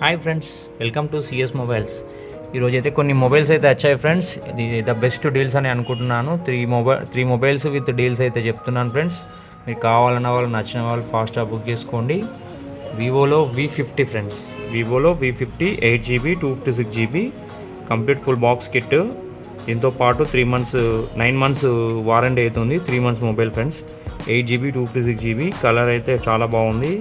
Hi friends, welcome to CS mobiles. ఈరోజు అయితే కొన్ని మొబైల్స్ అయితే వచ్చాయి ఫ్రెండ్స్. ఇది ద బెస్ట్ డీల్స్ అని అనుకుంటున్నాను. త్రీ మొబైల్స్ విత్ డీల్స్ అయితే చెప్తున్నాను ఫ్రెండ్స్. మీకు కావాలన్న వాళ్ళు, నచ్చిన వాళ్ళు ఫాస్ట్గా బుక్ చేసుకోండి. వివోలో V50 ఫ్రెండ్స్, వివోలో V50 8GB 256GB complete full box kit. దీంతో పాటు 9 మంత్స్ వారంటీ అవుతుంది. 3 months mobile friends. 8GB 256GB colour అయితే చాలా బాగుంది.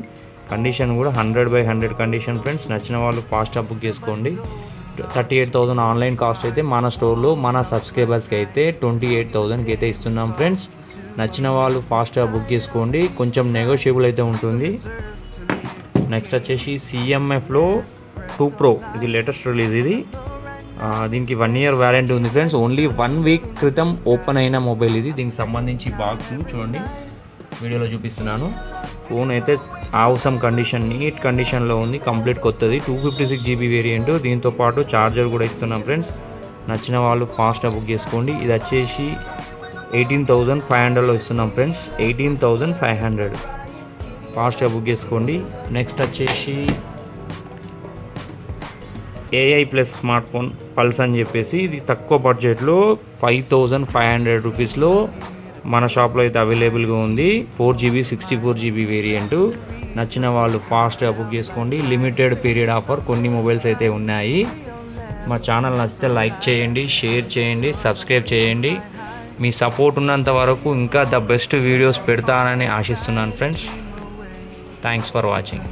కండిషన్ కూడా 100/100 కండిషన్ ఫ్రెండ్స్. నచ్చిన వాళ్ళు ఫాస్ట్గా బుక్ చేసుకోండి. 38,000 ఆన్లైన్ కాస్ట్ అయితే మన స్టోర్లో మన సబ్స్క్రైబర్స్కి అయితే 28,000కి అయితే ఇస్తున్నాం ఫ్రెండ్స్. నచ్చిన వాళ్ళు ఫాస్ట్గా బుక్ చేసుకోండి. కొంచెం నెగోషియబుల్ అయితే ఉంటుంది. నెక్స్ట్ వచ్చేసి CMFలో 2 Pro, ఇది లేటెస్ట్ రిలీజ్. దీనికి 1 year వారంటీ ఉంది ఫ్రెండ్స్. ఓన్లీ 1 week క్రితం ఓపెన్ అయిన మొబైల్ ఇది. దీనికి సంబంధించి బాక్స్ చూడండి, వీడియోలో చూపిస్తున్నాను. ఫోన్ అయితే ఆవసమ్ కండిషన్, నీట్ కండిషన్లో ఉంది. కంప్లీట్ కొత్తది, 256GB వేరియంట్. దీంతో పాటు ఛార్జర్ కూడా ఇస్తున్నాం ఫ్రెండ్స్. నచ్చిన వాళ్ళు ఫాస్ట్గా బుక్ చేసుకోండి. ఇది వచ్చేసి 18,500లో ఇస్తున్నాం ఫ్రెండ్స్. 18,500 ఫాస్ట్గా బుక్ చేసుకోండి. నెక్స్ట్ వచ్చేసి AI plus smart phone pulse అని చెప్పేసి, ఇది తక్కువ బడ్జెట్లో 5,500 రూపీస్లో మన షాప్లో అయితే అవైలబుల్గా ఉంది. 4GB 64GB variant. నచ్చిన వాళ్ళు ఫాస్ట్గా బుక్ చేసుకోండి. లిమిటెడ్ పీరియడ్ ఆఫర్ కొన్ని మొబైల్స్ అయితే ఉన్నాయి. మా ఛానల్ నచ్చితే లైక్ చేయండి, షేర్ చేయండి, సబ్స్క్రైబ్ చేయండి. మీ సపోర్ట్ ఉన్నంత వరకు ఇంకా ద బెస్ట్ వీడియోస్ పెడతానని ఆశిస్తున్నాను ఫ్రెండ్స్. Thanks for watching.